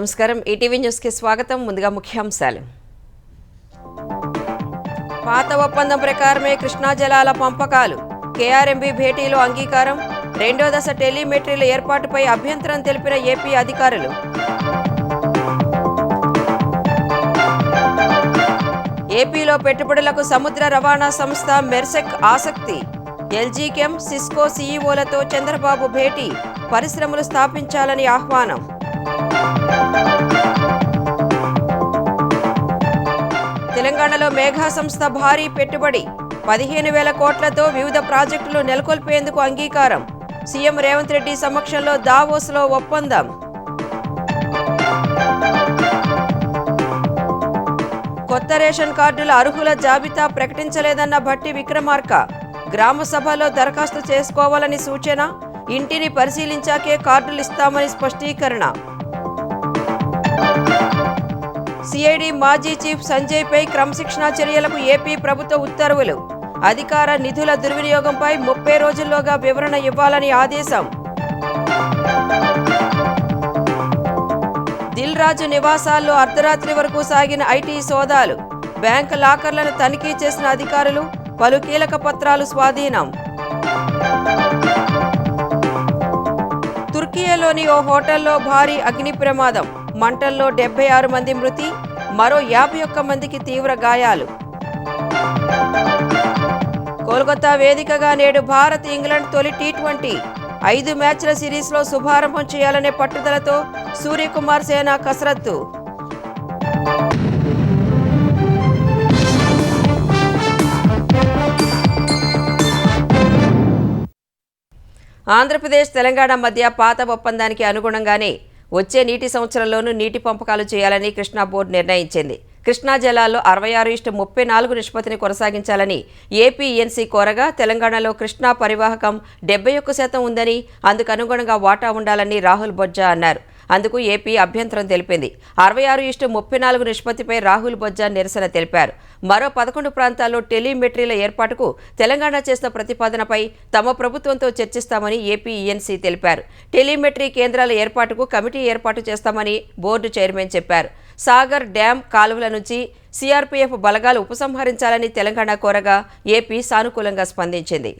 నమస్కారం. ఈటీవీ న్యూస్కి స్వాగతం. ముందుగా ముఖ్యాంశాలు. పాత ఒప్పందం ప్రకారమే కృష్ణా జలాల పంపకాలు. కేఆర్ఎంబీ భేటీలో అంగీకారం. రెండో దశ టెలిమెట్రీల ఏర్పాటుపై అభ్యంతరం తెలిపిన ఏపీ అధికారులు. ఏపీలో పెట్టుబడులకు సముద్ర రవాణా సంస్థ మెర్సెక్ ఆసక్తి. ఎల్జీ కెమ్, సిస్కో సీఈఓలతో చంద్రబాబు భేటీ. పరిశ్రమలు స్థాపించాలని ఆహ్వానం. తెలంగాణలో మేఘా సంస్థ భారీ పెట్టుబడి. 15,000 కోట్లతో వివిధ ప్రాజెక్టులు నెలకొల్పేందుకు అంగీకారం. సీఎం రేవంత్ రెడ్డి సమక్షంలో దావోస్లో ఒప్పందం. కొత్త రేషన్ కార్డుల అర్హుల జాబితా ప్రకటించలేదన్న భట్టి విక్రమార్క. గ్రామ సభలో దరఖాస్తు చేసుకోవాలని సూచన. ఇంటిని పరిశీలించాకే కార్డులు ఇస్తామని స్పష్టీకరణ. సిఐడి మాజీ చీఫ్ సంజయ్పై క్రమశిక్షణా చర్యలకు ఏపీ ప్రభుత్వ ఉత్తర్వులు. అధికార నిధుల దుర్వినియోగంపై 30 రోజుల్లోగా వివరణ ఇవ్వాలని ఆదేశం. దిల్ రాజు నివాసాల్లో అర్ధరాత్రి వరకు సాగిన ఐటీ సోదాలు. బ్యాంకు లాకర్లను తనిఖీ చేసిన అధికారులు. పలు కీలక పత్రాలు స్వాధీనం. తుర్కియాలోని ఓ హోటల్లో భారీ అగ్ని ప్రమాదం. మంటల్లో 76 మంది మృతి. మరో 51 మందికి తీవ్ర గాయాలు. కోల్కతా వేదికగా నేడు భారత్ ఇంగ్లాండ్ తొలి టీ20 5 మ్యాచ్ల సిరీస్లో శుభారంభం చేయాలనే పట్టుదలతో సూర్యకుమార్ సేన కసరత్తు. ఆంధ్రప్రదేశ్ తెలంగాణ మధ్య పాత ఒప్పందానికి అనుగుణంగానే వచ్చే నీటి సంవత్సరంలోనూ నీటి పంపకాలు చేయాలని కృష్ణా బోర్డు నిర్ణయించింది. కృష్ణా జలాల్లో 66:34 నిష్పత్తిని కొనసాగించాలని ఏపీఎన్సీ కోరగా తెలంగాణలో కృష్ణా పరివాహకం 71% ఉందని, అందుకు అనుగుణంగా వాటా ఉండాలని రాహుల్ బొజ్జా అన్నారు. అందుకు ఏపీ అభ్యంతరం తెలిపింది. 66:34 నిష్పత్తిపై రాహుల్ బొజ్జా నిరసన తెలిపారు. మరో 11 ప్రాంతాల్లో టెలిమెట్రీల ఏర్పాటుకు తెలంగాణ చేసిన ప్రతిపాదనపై తమ ప్రభుత్వంతో చర్చిస్తామని ఏపీఎన్సీ తెలిపారు. టెలిమెట్రీ కేంద్రాల ఏర్పాటుకు కమిటీ ఏర్పాటు చేస్తామని బోర్డు చైర్మన్ చెప్పారు. సాగర్ డ్యాం కాలువల నుంచి సిఆర్పీఎఫ్ బలగాలు ఉపసంహరించాలని తెలంగాణ కోరగా ఏపీ సానుకూలంగా స్పందించింది.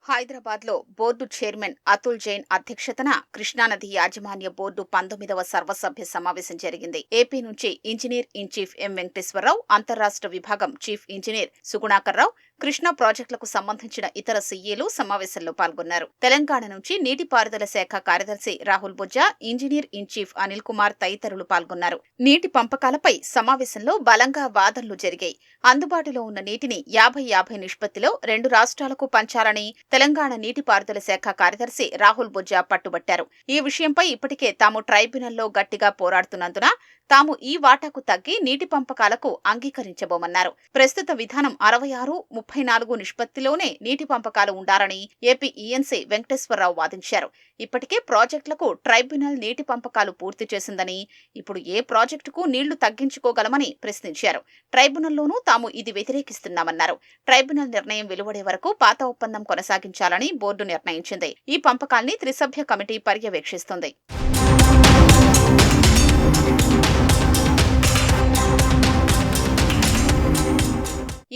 హైదరాబాద్ లో బోర్డు చైర్మన్ అతుల్ జైన్ అధ్యక్షతన కృష్ణానది యాజమాన్య బోర్డు 19వ సర్వసభ్య సమావేశం జరిగింది. ఏపీ నుంచి ఇంజనీర్ ఇన్ చీఫ్ ఎం వెంకటేశ్వరరావు, అంతర్రాష్ట్ర విభాగం చీఫ్ ఇంజనీర్ సుగుణాకర్ రావు, కృష్ణా ప్రాజెక్టులకు సంబంధించిన ఇతర సీఏలు సమావేశంలో పాల్గొన్నారు. తెలంగాణ నుంచి నీటిపారుదల శాఖ కార్యదర్శి Rahul Bojja, engineer in chief Anil Kumar తదితరులు పాల్గొన్నారు. నీటి పంపకాలపై సమావేశంలో బలంగా వాదనలు జరిగాయి. అందుబాటులో ఉన్న నీటిని 50-50 నిష్పత్తిలో 2 రాష్ట్రాలకు పంచాలని తెలంగాణ నీటిపారుదల శాఖ కార్యదర్శి రాహుల్ బొజ్జా పట్టుబట్టారు. ఈ విషయంపై ఇప్పటికే తాము ట్రైబ్యునల్లో గట్టిగా పోరాడుతున్నందున తాము ఈ వాటాకు తగ్గి నీటి పంపకాలకు అంగీకరించబోమన్నారు. ప్రస్తుత విధానం 66-34 నిష్పత్తిలోనే నీటి పంపకాలు ఉండాలని ఏపీ ఈఎన్సీ వెంకటేశ్వరరావు వాదించారు. ఇప్పటికే ప్రాజెక్టులకు ట్రైబ్యునల్ నీటి పంపకాలు పూర్తి చేసిందని, ఇప్పుడు ఏ ప్రాజెక్టుకు నీళ్లు తగ్గించుకోగలమని ప్రశ్నించారు. ట్రైబ్యునల్లోనూ తాము ఇది వ్యతిరేకిస్తున్నామన్నారు. ట్రైబ్యునల్ నిర్ణయం వెలువడే వరకు పాత ఒప్పందం కొనసాగించాలని బోర్డు నిర్ణయించింది. ఈ పంపకాల్ని త్రిసభ్య కమిటీ పర్యవేక్షిస్తుంది.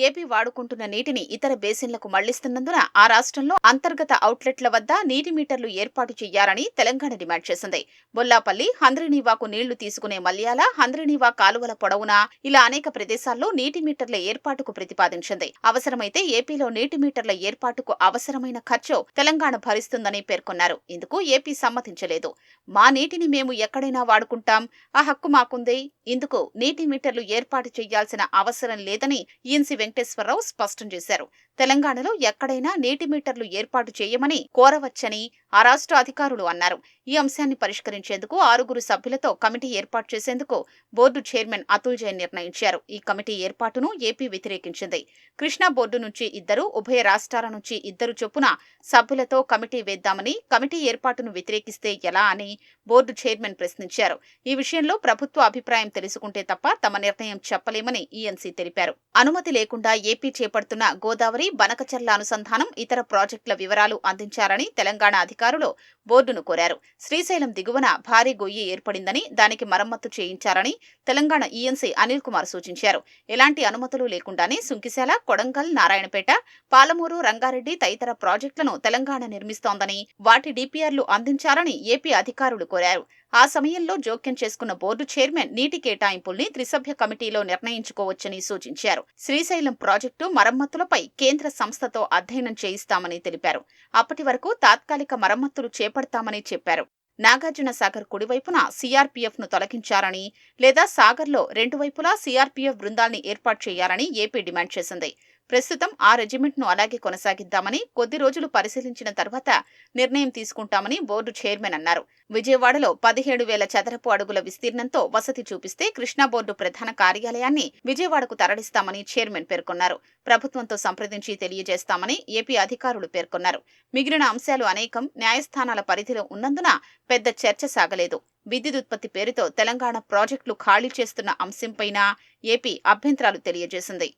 ఏపీ వాడుకుంటున్న నీటిని ఇతర బేసిన్లకు మళ్లిస్తున్నందున ఆ రాష్ట్రంలో అంతర్గత అవుట్లెట్ల వద్ద నీటి మీటర్లు ఏర్పాటు చేయాలని తెలంగాణ డిమాండ్ చేసింది. బొల్లాపల్లి, హంద్రీనీవాకు నీళ్లు తీసుకునే మల్యాల, హంద్రీనీవా కాలువల పొడవునా ఇలా అనేక ప్రదేశాల్లో నీటి మీటర్ల ఏర్పాటుకు ప్రతిపాదించింది. అవసరమైతే ఏపీలో నీటి మీటర్ల ఏర్పాటుకు అవసరమైన ఖర్చు తెలంగాణ భరిస్తుందని పేర్కొన్నారు. ఇందుకు ఏపీ సమ్మతించలేదు. మా నీటిని మేము ఎక్కడైనా వాడుకుంటాం, ఆ హక్కు మాకుంది. ఇందుకు నీటి మీటర్లు ఏర్పాటు చేయాల్సిన అవసరం లేదని ఈఎన్సీ వెంకటేశ్వరరావు స్పష్టం చేశారు. తెలంగాణలో ఎక్కడైనా నీటి మీటర్లు ఏర్పాటు చేయమని కోరవచ్చని ఆ రాష్ట్ర అధికారులు అన్నారు. ఈ అంశాన్ని పరిష్కరించేందుకు 6 సభ్యులతో కమిటీ ఏర్పాటు చేసేందుకు బోర్డు చైర్మన్ అతుల్ జైన్ నిర్ణయించారు. ఈ కమిటీ ఏర్పాటును ఏపీ వ్యతిరేకించింది. కృష్ణా బోర్డు నుంచి 2, ఉభయ రాష్ట్రాల నుంచి 2 చొప్పున సభ్యులతో కమిటీ వేద్దామని, కమిటీ ఏర్పాటును వ్యతిరేకిస్తే ఎలా అని బోర్డు చైర్మన్ ప్రశ్నించారు. ఈ విషయంలో ప్రభుత్వ అభిప్రాయం తెలుసుకుంటే తప్ప తమ నిర్ణయం చెప్పలేమని ఈఎన్సీ తెలిపారు. అనుమతి లేకుండా ఏపీ చేపడుతున్న గోదావరి, బనకచర్ల అనుసంధానం, ఇతర ప్రాజెక్టుల వివరాలు అందించాలని తెలంగాణ అధికారులు అధికారులు బోర్డును కోరారు. శ్రీశైలం దిగువన భారీ గొయ్యి ఏర్పడిందని, దానికి మరమ్మతు చేయించారని తెలంగాణ ఈఎన్సీ అనిల్ కుమార్ సూచించారు. ఎలాంటి అనుమతులు లేకుండానే సుంకిశాల, కొడంగల్, నారాయణపేట, పాలమూరు, రంగారెడ్డి తదితర ప్రాజెక్టులను తెలంగాణ నిర్మిస్తోందని, వాటి డిపిఆర్లు అందించాలని ఏపీ అధికారులు కోరారు. ఆ సమయంలో జోక్యం చేసుకున్న బోర్డు చైర్మన్ నీటి కేటాయింపుల్ని త్రిసభ్య కమిటీలో నిర్ణయించుకోవచ్చని సూచించారు. శ్రీశైలం ప్రాజెక్టు మరమ్మతులపై కేంద్ర సంస్థతో అధ్యయనం చేయిస్తామని తెలిపారు. అప్పటి వరకు తాత్కాలిక మరమ్మతులు చేపడతామని చెప్పారు. నాగార్జున సాగర్ కుడివైపున సీఆర్పీఎఫ్ ను తొలగించారని, లేదా సాగర్లో రెండు వైపులా సీఆర్పీఎఫ్ బృందాల్ని ఏర్పాటు చేయాలని ఏపీ డిమాండ్ చేసింది. ప్రస్తుతం ఆ రెజిమెంట్ ను అలాగే కొనసాగిద్దామని, కొద్ది రోజులు పరిశీలించిన తర్వాత నిర్ణయం తీసుకుంటామని బోర్డు చైర్మన్ అన్నారు. విజయవాడలో 17,000 చదరపు అడుగుల విస్తీర్ణంతో వసతి చూపిస్తే కృష్ణా బోర్డు ప్రధాన కార్యాలయాన్ని విజయవాడకు తరలిస్తామని చైర్మన్ పేర్కొన్నారు. ప్రభుత్వంతో సంప్రదించి తెలియజేస్తామని ఏపీ అధికారులు పేర్కొన్నారు. మిగిలిన అంశాలు అనేకం న్యాయస్థానాల పరిధిలో ఉన్నందున పెద్ద చర్చ సాగలేదు. విద్యుదుత్పత్తి పేరుతో తెలంగాణ ప్రాజెక్టులు ఖాళీ చేస్తున్న అంశంపైన ఏపీ అభ్యంతరాలు తెలియజేసింది.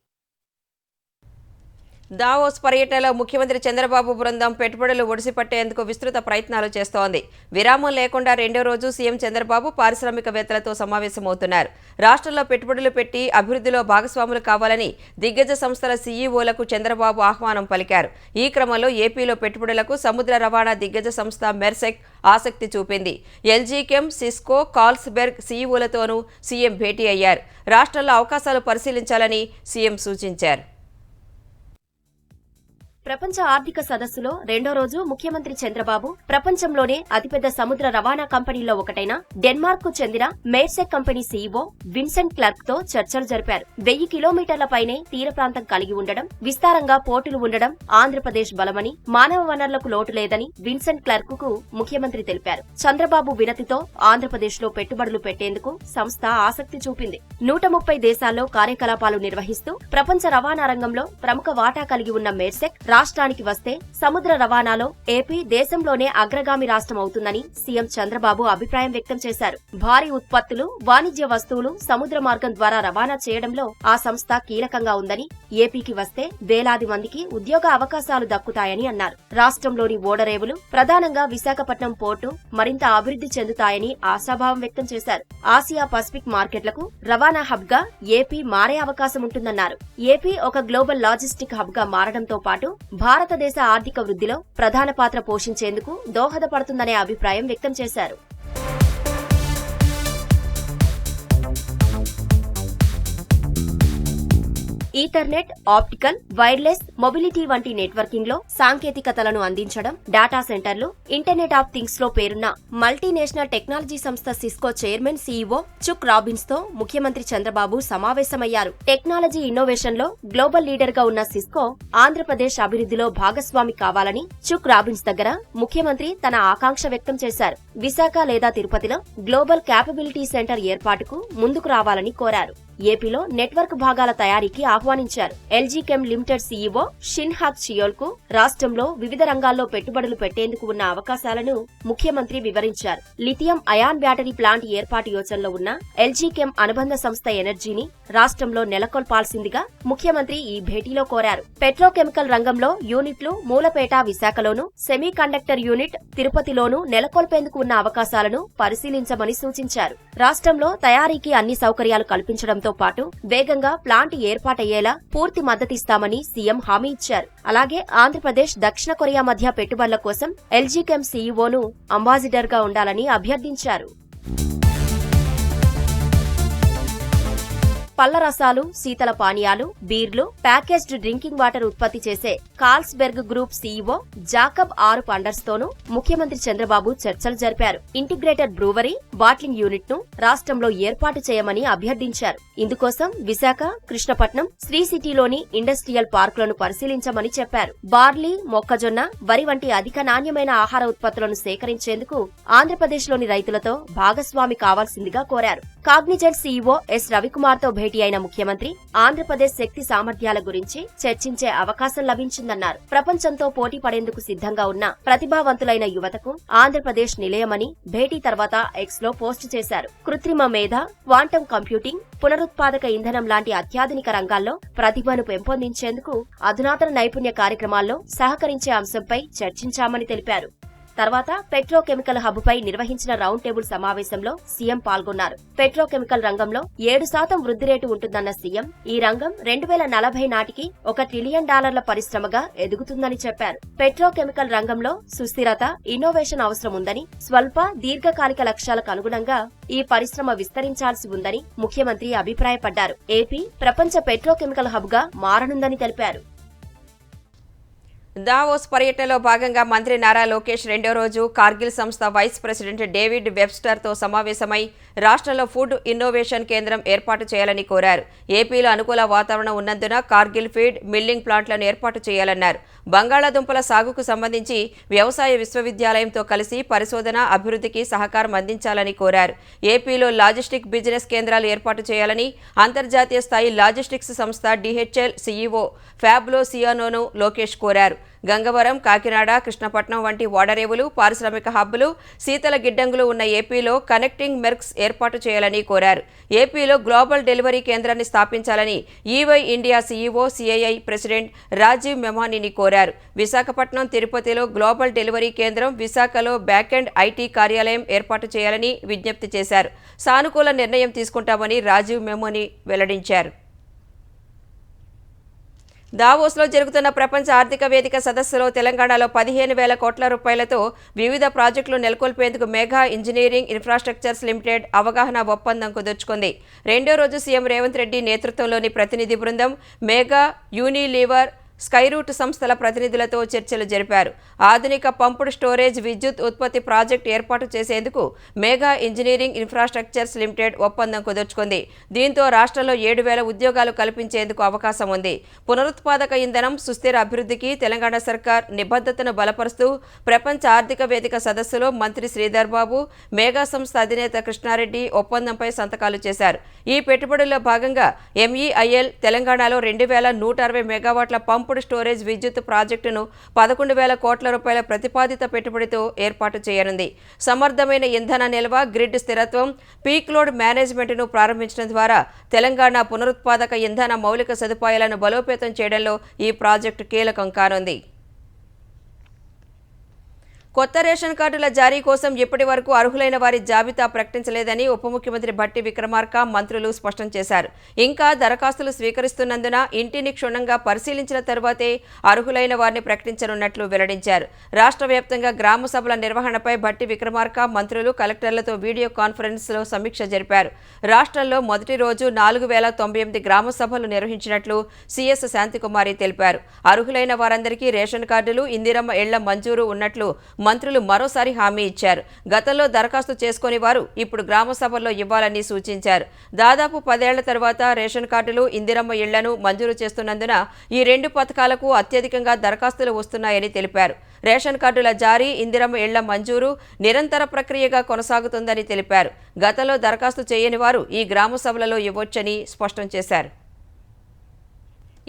దావోస్ పర్యటనలో ముఖ్యమంత్రి చంద్రబాబు బృందం పెట్టుబడులు ఒడిసిపట్టేందుకు విస్తృత ప్రయత్నాలు చేస్తోంది. విరామం లేకుండా రెండో రోజు సీఎం చంద్రబాబు పారిశ్రామికవేత్తలతో సమావేశమవుతున్నారు. రాష్ట్రంలో పెట్టుబడులు పెట్టి అభివృద్ధిలో భాగస్వాములు కావాలని దిగ్గజ సంస్థల సీఈఓలకు చంద్రబాబు ఆహ్వానం పలికారు. ఈ క్రమంలో ఏపీలో పెట్టుబడులకు సముద్ర రవాణా దిగ్గజ సంస్థ మెర్సెక్ ఆసక్తి చూపింది. ఎల్జీ కెమ్, సిస్కో, కార్ల్స్బెర్గ్ సీఈఓలతోనూ సీఎం భేటీ అయ్యారు. రాష్ట్రంలో అవకాశాలు పరిశీలించాలని సీఎం సూచించారు. ప్రపంచ ఆర్థిక సదస్సులో రెండో రోజు ముఖ్యమంత్రి చంద్రబాబు ప్రపంచంలోనే అతిపెద్ద సముద్ర రవాణా కంపెనీల్లో ఒకటైన డెన్మార్క్ కు చెందిన మెర్సెక్ కంపెనీ సీఈఓ విన్సెంట్ క్లర్క్ తో చర్చలు జరిపారు. 1000 కిలోమీటర్ల పైనే తీర ప్రాంతం కలిగి ఉండడం, విస్తారంగా పోర్టులు ఉండడం ఆంధ్రప్రదేశ్ బలమని, మానవ వనరులకు లోటు లేదని విన్సెంట్ క్లర్క్ కు ముఖ్యమంత్రి తెలిపారు. చంద్రబాబు వినతితో ఆంధ్రప్రదేశ్ లో పెట్టుబడులు పెట్టేందుకు సంస్థ ఆసక్తి చూపింది. 130 దేశాల్లో కార్యకలాపాలు నిర్వహిస్తూ ప్రపంచ రవాణా రంగంలో ప్రముఖ వాటా కలిగి ఉన్న మెర్సెక్ రాష్ట్రానికి వస్తే సముద్ర రవాణాలో ఏపీ దేశంలోనే అగ్రగామి రాష్ట్రం అవుతుందని సీఎం చంద్రబాబు అభిప్రాయం వ్యక్తం చేశారు. భారీ ఉత్పత్తులు, వాణిజ్య వస్తువులు సముద్ర మార్గం ద్వారా రవాణా చేయడంలో ఆ సంస్థ కీలకంగా ఉందని, ఏపీకి వస్తే వేలాది మందికి ఉద్యోగ అవకాశాలు దక్కుతాయని అన్నారు. రాష్ట్రంలోని ఓడరేవులు, ప్రధానంగా విశాఖపట్నం పోర్టు మరింత అభివృద్ధి చెందుతాయని ఆశాభావం వ్యక్తం చేశారు. ఆసియా పసిఫిక్ మార్కెట్లకు రవాణా హబ్ గా ఏపీ మారే అవకాశం ఉంటుందన్నారు. ఏపీ ఒక గ్లోబల్ లాజిస్టిక్ హబ్ గా మారడంతో పాటు భారతదేశ ఆర్థిక వృద్ధిలో ప్రధాన పాత్ర పోషించేందుకు దోహదపడుతుందనే అభిప్రాయం వ్యక్తం చేశారు. ఈథర్నెట్, ఆప్టికల్, వైర్లెస్, మొబిలిటీ వంటి నెట్వర్కింగ్ లో సాంకేతికతలను అందించడం, డేటా సెంటర్లు, ఇంటర్నెట్ ఆఫ్ థింగ్స్ లో పేరున్న మల్టీనేషనల్ టెక్నాలజీ సంస్థ సిస్కో చైర్మన్ సీఈఓ చుక్ రాబిన్స్ తో ముఖ్యమంత్రి చంద్రబాబు సమావేశమయ్యారు. టెక్నాలజీ ఇన్నోవేషన్ లో గ్లోబల్ లీడర్ గా ఉన్న సిస్కో ఆంధ్రప్రదేశ్ అభివృద్ధిలో భాగస్వామి కావాలని చుక్ రాబిన్స్ దగ్గర ముఖ్యమంత్రి తన ఆకాంక్ష వ్యక్తం చేశారు. విశాఖ లేదా తిరుపతిలో గ్లోబల్ క్యాపబిలిటీ సెంటర్ ఏర్పాటుకు ముందుకు రావాలని కోరారు. ఏపీలో నెట్వర్క్ భాగాల తయారీకి ఆహ్వానించారు. ఎల్జీ కెమ్ లిమిటెడ్ సీఈఓ షిన్హాక్ చియోల్ కు రాష్ట్రంలో వివిధ రంగాల్లో పెట్టుబడులు పెట్టేందుకు ఉన్న అవకాశాలను ముఖ్యమంత్రి వివరించారు. లిథియం అయాన్ బ్యాటరీ ప్లాంట్ ఏర్పాటు యోచనలో ఉన్న ఎల్జీ కెమ్ అనుబంధ సంస్థ ఎనర్జీని రాష్ట్రంలో నెలకొల్పాల్సిందిగా ముఖ్యమంత్రి ఈ భేటీలో కోరారు. పెట్రోకెమికల్ రంగంలో యూనిట్లు మూలపేట విశాఖలోను, సెమీ కండక్టర్ యూనిట్ తిరుపతిలోను నెలకొల్పేందుకు ఉన్న అవకాశాలను పరిశీలించమని సూచించారు. రాష్ట్రంలో తయారీకి అన్ని సౌకర్యాలు కల్పించడంతో పాటు వేగంగా ప్లాంట్ ఏర్పాటయ్యేలా పూర్తి మద్దతిస్తామని సీఎం హామీ ఇచ్చారు. అలాగే ఆంధ్రప్రదేశ్, దక్షిణ కొరియా మధ్య పెట్టుబడుల కోసం ఎల్జీ కెమ్ సీఈఓను అంబాసిడర్ గా ఉండాలని అభ్యర్థించారు. పళ్ల రసాలు, శీతల పానీయాలు, బీర్లు, ప్యాకేజ్డ్ డ్రింకింగ్ వాటర్ ఉత్పత్తి చేసే కార్ల్స్బెర్గ్ గ్రూప్ సీఈఓ జాకబ్ ఆర్ పండర్స్ తోనూ ముఖ్యమంత్రి చంద్రబాబు చర్చలు జరిపారు. ఇంటిగ్రేటెడ్ బ్రూవరీ, బాట్లింగ్ యూనిట్ ను రాష్ట్రంలో ఏర్పాటు చేయమని అభ్యర్థించారు. ఇందుకోసం విశాఖ, కృష్ణపట్నం, శ్రీ సిటీలోని ఇండస్ట్రియల్ పార్కులను పరిశీలించమని చెప్పారు. బార్లీ, మొక్కజొన్న, వరి వంటి అధిక నాణ్యమైన ఆహార ఉత్పత్తులను సేకరించేందుకు ఆంధ్రప్రదేశ్లోని రైతులతో భాగస్వామి కావాల్సిందిగా కోరారు. కాగ్నిజెంట్ సీఈఓ ఎస్ రవికుమార్ తో భేటీ అయిన ముఖ్యమంత్రి ఆంధ్రప్రదేశ్ శక్తి సామర్థ్యాల గురించి చర్చించే అవకాశం లభించిందన్నారు. ప్రపంచంతో పోటీ పడేందుకు సిద్ధంగా ఉన్న ప్రతిభావంతులైన యువతకు ఆంధ్రప్రదేశ్ నిలయమని భేటీ తర్వాత ఎక్స్ లో పోస్టు చేశారు. కృత్రిమ మేధ, క్వాంటం కంప్యూటింగ్, పునరుత్పాదక ఇంధనం లాంటి అత్యాధునిక రంగాల్లో ప్రతిభను పెంపొందించేందుకు అధునాతన నైపుణ్య కార్యక్రమాల్లో సహకరించే అంశంపై చర్చించామని తెలిపారు. తర్వాత పెట్రోకెమికల్ హబ్ పై నిర్వహించిన రౌండ్ టేబుల్ సమావేశంలో సీఎం పాల్గొన్నారు. పెట్రోకెమికల్ రంగంలో 7% వృద్ధి రేటు ఉంటుందన్న సీఎం ఈ రంగం 2040 నాటికి $1 ట్రిలియన్ పరిశ్రమగా ఎదుగుతుందని చెప్పారు. పెట్రోకెమికల్ రంగంలో సుస్థిరత, ఇన్నోవేషన్ అవసరం ఉందని, స్వల్ప దీర్ఘకాలిక లక్ష్యాలకు అనుగుణంగా ఈ పరిశ్రమ విస్తరించాల్సి ఉందని ముఖ్యమంత్రి అభిప్రాయపడ్డారు. ఏపీ ప్రపంచ పెట్రోకెమికల్ హబ్ గా మారనుందని తెలిపారు. దావోస్ పర్యటనలో భాగంగా మంత్రి నారా లోకేష్ రెండో రోజు కార్గిల్ సంస్థ వైస్ ప్రెసిడెంట్ డేవిడ్ వెబ్స్టర్తో సమావేశమై రాష్ట్రంలో ఫుడ్ ఇన్నోవేషన్ కేంద్రం ఏర్పాటు చేయాలని కోరారు. ఏపీలో అనుకూల వాతావరణం ఉన్నందున కార్గిల్ ఫీడ్ మిల్లింగ్ ప్లాంట్లను ఏర్పాటు చేయాలన్నారు. బంగాళాదుంపల సాగుకు సంబంధించి వ్యవసాయ విశ్వవిద్యాలయంతో కలిసి పరిశోధన, అభివృద్ధికి సహకారం అందించాలని కోరారు. ఏపీలో లాజిస్టిక్ బిజినెస్ కేంద్రాలు ఏర్పాటు చేయాలని అంతర్జాతీయ స్థాయి లాజిస్టిక్స్ సంస్థ DHL CEO ఫ్యాబ్లో సియానోను లోకేష్ కోరారు. గంగవరం, కాకినాడ, కృష్ణపట్నం వంటి ఓడరేవులు, పారిశ్రామిక హబ్బులు, శీతల గిడ్డంగులు ఉన్న ఏపీలో కనెక్టింగ్ మెర్క్స్ ఏర్పాటు చేయాలని కోరారు. ఏపీలో గ్లోబల్ డెలివరీ కేంద్రాన్ని స్థాపించాలని EY India CEO CII president Rajiv మెమానీని కోరారు. విశాఖపట్నం, తిరుపతిలో గ్లోబల్ డెలివరీ కేంద్రం, విశాఖలో బ్యాకెండ్ IT కార్యాలయం ఏర్పాటు చేయాలని విజ్ఞప్తి చేశారు. సానుకూల నిర్ణయం తీసుకుంటామని రాజీవ్ మెమానీ వెల్లడించారు. దావోస్లో జరుగుతున్న ప్రపంచ ఆర్థిక వేదిక సదస్సులో తెలంగాణలో 15,000 కోట్ల రూపాయలతో వివిధ ప్రాజెక్టులు నెలకొల్పేందుకు మెగా ఇంజనీరింగ్ ఇన్ఫ్రాస్ట్రక్చర్స్ లిమిటెడ్ అవగాహన ఒప్పందం కుదుర్చుకుంది. రెండో రోజు సీఎం రేవంత్ రెడ్డి నేతృత్వంలోని ప్రతినిధి బృందం మెగా, యూనిలీవర్, స్కైరూట్ సంస్థల ప్రతినిధులతో చర్చలు జరిపారు. ఆధునిక పంపుడు స్టోరేజ్ విద్యుత్ ఉత్పత్తి ప్రాజెక్టు ఏర్పాటు చేసేందుకు మెగా ఇంజనీరింగ్ ఇన్ఫ్రాస్ట్రక్చర్స్ లిమిటెడ్ ఒప్పందం కుదుర్చుకుంది. దీంతో రాష్ట్రంలో 7,000 ఉద్యోగాలు కల్పించేందుకు అవకాశం ఉంది. పునరుత్పాదక ఇంధనం, సుస్థిర అభివృద్ధికి తెలంగాణ సర్కార్ నిబద్ధతను బలపరుస్తూ ప్రపంచ ఆర్థిక వేదిక సదస్సులో మంత్రి శ్రీధర్ బాబు, మెగా సంస్థ అధినేత కృష్ణారెడ్డి ఒప్పందంపై సంతకాలు చేశారు. ఈ పెట్టుబడుల్లో భాగంగా MEIL తెలంగాణలో 2,160 మెగావాట్ల పంపుడు స్టోరేజ్ విద్యుత్ ప్రాజెక్టును 11,000 కోట్ల రూపాయల ప్రతిపాదిత పెట్టుబడితో ఏర్పాటు చేయనుంది. సమర్థమైన ఇంధన నిల్వ, గ్రిడ్ స్థిరత్వం, పీక్ లోడ్ మేనేజ్మెంట్ను ప్రారంభించడం ద్వారా తెలంగాణ పునరుత్పాదక ఇంధన మౌలిక సదుపాయాలను బలోపేతం చేయడంలో ఈ ప్రాజెక్టు కీలకం కానుంది. కొత్త రేషన్ కార్డుల జారీ కోసం ఇప్పటి వరకు అర్హులైన వారి జాబితా ప్రకటించలేదని ఉప ముఖ్యమంత్రి భట్టి విక్రమార్క, మంత్రులు స్పష్టం చేశారు. ఇంకా దరఖాస్తులు స్వీకరిస్తున్నందున ఇంటిని క్షుణ్ణంగా పరిశీలించిన తర్వాతే అర్హులైన వారిని ప్రకటించనున్నట్లు వెల్లడించారు. రాష్ట్ర వ్యాప్తంగా గ్రామ సభల నిర్వహణపై భట్టి విక్రమార్క, మంత్రులు కలెక్టర్లతో వీడియో కాన్ఫరెన్స్లో సమీక్ష జరిపారు. రాష్ట్రంలో మొదటి రోజు 4,098 గ్రామ సభలు నిర్వహించినట్లు CS శాంతికుమారి తెలిపారు. అర్హులైన వారందరికీ రేషన్ కార్డులు, ఇందిరమ్మ ఇళ్ల మంజూరు ఉన్నట్లు మంత్రులు మరోసారి హామీ ఇచ్చారు. గతంలో దరఖాస్తు చేసుకుని వారు ఇప్పుడు గ్రామ సభల్లో ఇవ్వాలని సూచించారు. దాదాపు 10 ఏళ్ల తర్వాత రేషన్ కార్డులు, ఇందిరమ్మ ఇళ్లను మంజూరు చేస్తున్నందున ఈ 2 పథకాలకు అత్యధికంగా దరఖాస్తులు వస్తున్నాయని తెలిపారు. రేషన్ కార్డుల జారీ, ఇందిరమ్మ ఇళ్ల మంజూరు నిరంతర ప్రక్రియగా కొనసాగుతుందని తెలిపారు. గతంలో దరఖాస్తు చేయని వారు ఈ గ్రామ సభలలో ఇవ్వొచ్చని స్పష్టం చేశారు.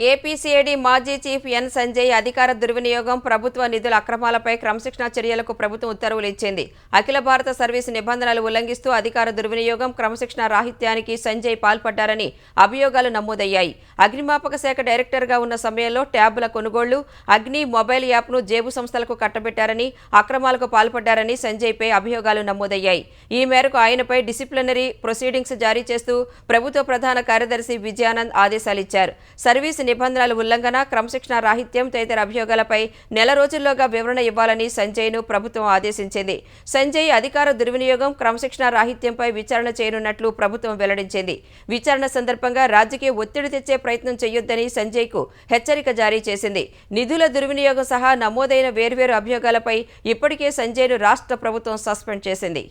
ఏపీసీఐడీ మాజీ చీఫ్ ఎన్ సంజయ్ అధికార దుర్వినియోగం, ప్రభుత్వ నిధుల అక్రమాలపై క్రమశిక్షణా చర్యలకు ప్రభుత్వం ఉత్తర్వులు ఇచ్చింది. అఖిల భారత సర్వీసు నిబంధనలు ఉల్లంఘిస్తూ అధికార దుర్వినియోగం, క్రమశిక్షణ రాహిత్యానికి సంజయ్ పాల్పడ్డారని అభియోగాలు నమోదయ్యాయి. అగ్నిమాపక శాఖ డైరెక్టర్గా ఉన్న సమయంలో ట్యాబుల కొనుగోళ్లు, అగ్ని మొబైల్ యాప్ను జేబు సంస్థలకు కట్టబెట్టారని, అక్రమాలకు పాల్పడ్డారని సంజయ్పై అభియోగాలు నమోదయ్యాయి. ఈ మేరకు ఆయనపై డిసిప్లినరీ ప్రొసీడింగ్స్ జారీ చేస్తూ ప్రభుత్వ ప్రధాన కార్యదర్శి విజయానంద్ ఆదేశాలిచ్చారు. సర్వీసు నిబంధనల ఉల్లంఘన, క్రమశిక్షణ రాహిత్యం తదితర అభియోగాలపై నెల రోజుల్లోగా వివరణ ఇవ్వాలని సంజయ్ను ప్రభుత్వం ఆదేశించింది. సంజయ్ అధికార దుర్వినియోగం, క్రమశిక్షణ రాహిత్యంపై విచారణ చేయనున్నట్లు ప్రభుత్వం వెల్లడించింది. విచారణ సందర్భంగా రాజకీయ ఒత్తిడి తెచ్చే ప్రయత్నం చేయొద్దని సంజయ్కు హెచ్చరిక జారీ చేసింది. నిధుల దుర్వినియోగం సహా నమోదైన వేర్వేరు అభియోగాలపై ఇప్పటికే సంజయ్ను రాష్ట్ర ప్రభుత్వం సస్పెండ్ చేసింది.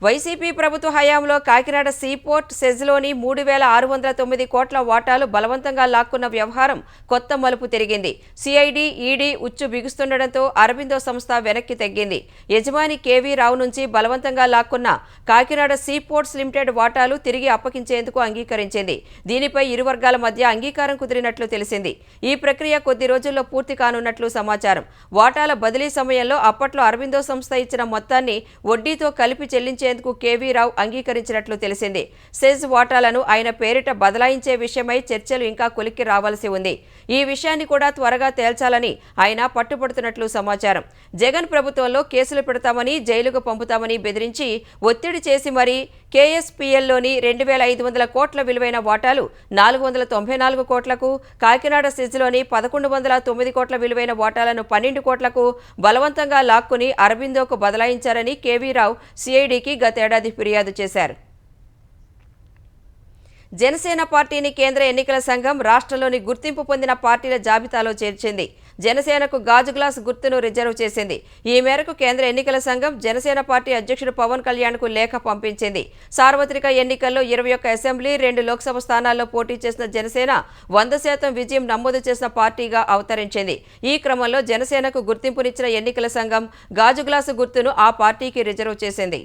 వైసీపీ ప్రభుత్వ హయాంలో కాకినాడ సీపోర్ట్ సెజ్లోని 3,609 కోట్ల వాటాలు బలవంతంగా లాక్కున్న వ్యవహారం కొత్త మలుపు తిరిగింది. సిఐడి, ఈడీ ఉచ్చు బిగుస్తుండటంతో అరబిందో సంస్థ వెనక్కి తగ్గింది. యజమాని కేవీ రావు నుంచి బలవంతంగా లాక్కున్న కాకినాడ సీపోర్ట్స్ లిమిటెడ్ వాటాలు తిరిగి అప్పగించేందుకు అంగీకరించింది. దీనిపై ఇరు వర్గాల మధ్య అంగీకారం కుదిరినట్లు తెలిసింది. ఈ ప్రక్రియ కొద్ది రోజుల్లో పూర్తి కానున్నట్లు సమాచారం. వాటాల బదిలీ సమయంలో అప్పట్లో అరబిందో సంస్థ ఇచ్చిన మొత్తాన్ని వడ్డీతో కలిపి చెల్లించే ఇచ్చేందుకు కేవీ రావు అంగీకరించినట్లు తెలిసింది. సెజ్ వాటాలను ఆయన పేరిట బదలాయించే విషయమై చర్చలు ఇంకా కొలిక్కి రావాల్సి ఉంది. ఈ విషయాన్ని కూడా త్వరగా తేల్చాలని ఆయన పట్టుబడుతున్నట్లు సమాచారం. జగన్ ప్రభుత్వంలో కేసులు పెడతామని, జైలుకు పంపుతామని బెదిరించి ఒత్తిడి చేసి మరీ కేఎస్పీఎల్లోని 2,500 కోట్ల విలువైన వాటాలు 494 కోట్లకు, కాకినాడ సెజ్లోని 1,109 కోట్ల విలువైన వాటాలను 12 కోట్లకు బలవంతంగా లాక్కుని అరబిందోకు బదలాయించారని కేవీ రావు సిఐడికి గతేడాది ఫిర్యాదు చేశారు. జనసేన పార్టీని కేంద్ర ఎన్నికల సంఘం రాష్ట్రంలోని గుర్తింపు పొందిన పార్టీల జాబితాలో చేర్చింది. జనసేనకు గాజు గ్లాస్ గుర్తును రిజర్వ్ చేసింది. ఈ మేరకు కేంద్ర ఎన్నికల సంఘం జనసేన పార్టీ అధ్యక్షుడు పవన్ కళ్యాణ్కు లేఖ పంపించింది. సార్వత్రిక ఎన్నికల్లో 21 అసెంబ్లీ, 2 లోక్సభ స్థానాల్లో పోటీ చేసిన జనసేన 100% విజయం నమోదు చేసిన పార్టీగా అవతరించింది. ఈ క్రమంలో జనసేనకు గుర్తింపునిచ్చిన ఎన్నికల సంఘం గాజు గ్లాసు గుర్తును ఆ పార్టీకి రిజర్వ్ చేసింది.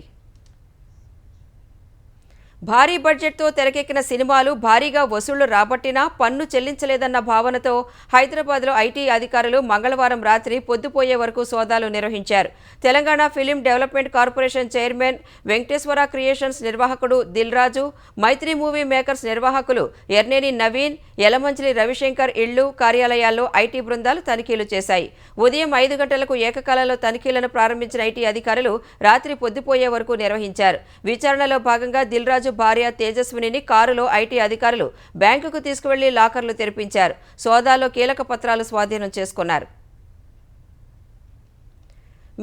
భారీ బడ్జెట్తో తెరకెక్కిన సినిమాలు భారీగా వసూళ్లు రాబట్టినా పన్ను చెల్లించలేదన్న భావనతో హైదరాబాద్లో ఐటీ అధికారులు మంగళవారం రాత్రి పొద్దుపోయే వరకు సోదాలు నిర్వహించారు. Telangana film development corporation chairman Venkateswara creations నిర్వాహకుడు దిల్ రాజు, మైత్రి మూవీ మేకర్స్ నిర్వాహకులు ఎర్నేని నవీన్, యలమంచిలి రవిశంకర్ ఇళ్లు, కార్యాలయాల్లో ఐటీ బృందాలు తనిఖీలు చేశాయి. ఉదయం 5 గంటలకు ఏకకాలంలో తనిఖీలను ప్రారంభించిన ఐటీ అధికారులు రాత్రి పొద్దుపోయే వరకు నిర్వహించారు. విచారణలో భాగంగా దిల్ రాజు భార్య తేజస్వినిని కారులో ఐటీ అధికారులు బ్యాంకుకు తీసుకువెళ్లి లాకర్లు తెరిపించారు. సోదాలో కీలక పత్రాలు స్వాధీనం చేసుకున్నారు.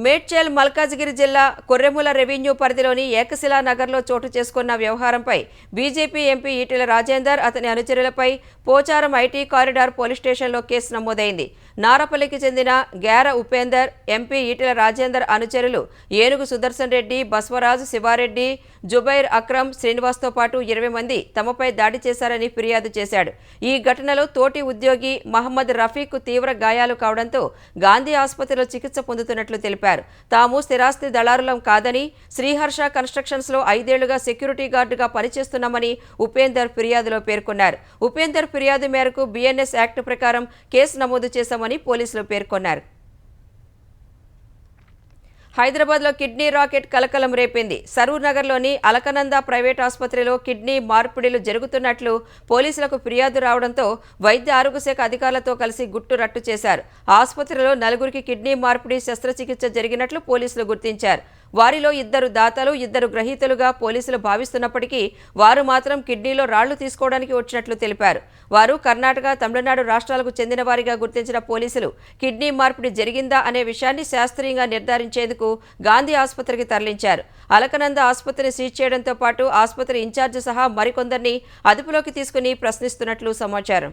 మేడ్చల్ మల్కాజిగిరి జిల్లా కొర్రెముల రెవెన్యూ పరిధిలోని ఏకశిలా నగర్లో చోటు చేసుకున్న వ్యవహారంపై బీజేపీ ఎంపీ ఈటెల రాజేందర్, అతని అనుచరులపై పోచారం ఐటీ కారిడార్ పోలీస్ స్టేషన్లో కేసు నమోదైంది. నారపల్లికి చెందిన గేర ఉపేందర్, ఎంపీ ఈటెల రాజేందర్ అనుచరులు ఏనుగు సుదర్శన్ రెడ్డి, బస్వరాజు, శివారెడ్డి, జుబైర్ అక్రమ్, శ్రీనివాస్తో పాటు 20 మంది తమపై దాడి చేశారని ఫిర్యాదు చేశాడు. ఈ ఘటనలో తోటి ఉద్యోగి మహమ్మద్ రఫీక్ తీవ్ర గాయాలు కావడంతో గాంధీ ఆసుపత్రిలో చికిత్స పొందుతున్నట్లు తెలిపారు. తాము స్థిరాస్తి దళారులం కాదని, శ్రీహర్ష కన్స్ట్రక్షన్స్లో 5 ఏళ్లుగా సెక్యూరిటీ గార్డుగా పనిచేస్తున్నామని ఉపేందర్ ఫిర్యాదులో పేర్కొన్నారు. ఉపేందర్ ఫిర్యాదు మేరకు బిఎన్ఎస్ యాక్ట్ ప్రకారం కేసు నమోదు చేశామని పోలీసులు పేర్కొన్నారు. హైదరాబాద్లో కిడ్నీ రాకెట్ కలకలం రేపింది. సరూర్ నగర్లోని అలకనంద ప్రైవేట్ ఆసుపత్రిలో కిడ్నీ మార్పిడిలు జరుగుతున్నట్లు పోలీసులకు ఫిర్యాదు రావడంతో వైద్య ఆరోగ్య శాఖ అధికారులతో కలిసి గుట్టు రట్టు చేశారు. ఆసుపత్రిలో 4గురికి కిడ్నీ మార్పిడి శస్త్రచికిత్స జరిగినట్లు పోలీసులు గుర్తించారు. వారిలో 2 దాతలు, 2 గ్రహీతలుగా పోలీసులు భావిస్తున్నప్పటికీ వారు మాత్రం కిడ్నీలో రాళ్లు తీసుకోవడానికి వచ్చినట్లు తెలిపారు. వారు కర్ణాటక, తమిళనాడు రాష్ట్రాలకు చెందిన వారిగా గుర్తించిన పోలీసులు కిడ్నీ మార్పిడి జరిగిందా అనే విషయాన్ని శాస్త్రీయంగా నిర్ధారించేందుకు గాంధీ ఆసుపత్రికి తరలించారు. అలకనంద ఆసుపత్రిని సీజ్ చేయడంతో పాటు ఆసుపత్రి ఇన్ఛార్జి సహా మరికొందరిని అదుపులోకి తీసుకుని ప్రశ్నిస్తున్నట్లు సమాచారం.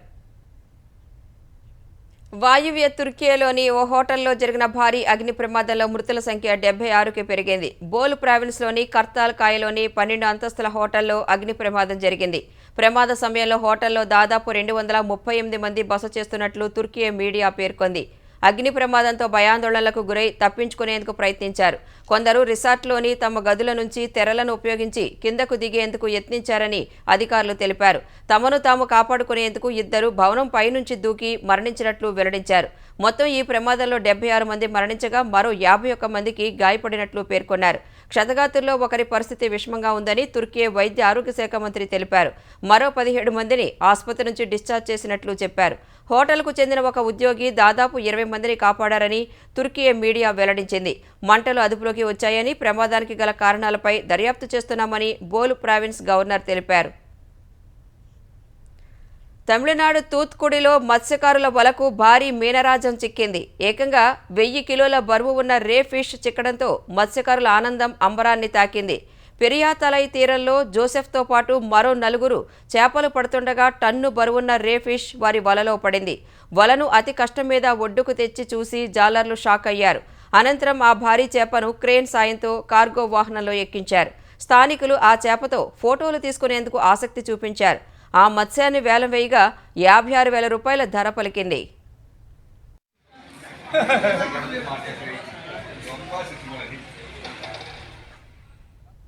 వాయువ్య తుర్కియాలోని ఓ హోటల్లో జరిగిన భారీ అగ్ని ప్రమాదంలో మృతుల సంఖ్య 76కి పెరిగింది. బోల్ ప్రావిన్స్లోని కర్తాల్ కాయలోని 12 అంతస్తుల హోటల్లో అగ్ని ప్రమాదం జరిగింది. ప్రమాద సమయంలో హోటల్లో దాదాపు 238 మంది బస చేస్తున్నట్లు తుర్కియా మీడియా పేర్కొంది. అగ్ని ప్రమాదంతో భయాందోళనలకు గురై తప్పించుకునేందుకు ప్రయత్నించారు. కొందరు రిసార్ట్లోని తమ గదుల నుంచి తెరలను ఉపయోగించి కిందకు దిగేందుకు యత్నించారని అధికారులు తెలిపారు. తమను తాము కాపాడుకునేందుకు 2 భవనం పైనుంచి దూకి మరణించినట్లు వెల్లడించారు. మొత్తం ఈ ప్రమాదంలో 76 మంది మరణించగా మరో 51 మందికి గాయపడినట్లు పేర్కొన్నారు. క్షతగాతుల్లో ఒకరి పరిస్థితి విషమంగా ఉందని తుర్కియా వైద్య ఆరోగ్య శాఖ మంత్రి తెలిపారు. మరో 17 మందిని ఆసుపత్రి నుంచి డిశ్చార్జ్ చేసినట్లు చెప్పారు. హోటల్కు చెందిన ఒక ఉద్యోగి దాదాపు 20 మందిని కాపాడారని తుర్కియా మీడియా వెల్లడించింది. మంటలు అదుపులోకి వచ్చాయని, ప్రమాదానికి గల కారణాలపై దర్యాప్తు చేస్తున్నామని బోల్ ప్రావిన్స్ గవర్నర్ తెలిపారు. తమిళనాడు తూత్కుడిలో మత్స్యకారుల వలకు భారీ మీనరాజం చిక్కింది. ఏకంగా 1000 కిలోల బరువు ఉన్న రే ఫిష్ చిక్కడంతో మత్స్యకారుల ఆనందం అంబరాన్ని తాకింది. పెరియాతలై తీరంలో జోసెఫ్తో పాటు మరో 4 చేపలు పడుతుండగా టన్ను బరువున్న రే ఫిష్ వారి వలలో పడింది. వలను అతి కష్టం మీద ఒడ్డుకు తెచ్చి చూసి జాలర్లు షాక్ అయ్యారు. అనంతరం ఆ భారీ చేపను క్రేన్ సాయంతో కార్గో వాహనంలో ఎక్కించారు. స్థానికులు ఆ చేపతో ఫోటోలు తీసుకునేందుకు ఆసక్తి చూపించారు. ఆ మత్స్యాన్ని వేలం వేయగా 56,000 రూపాయల ధర పలికింది.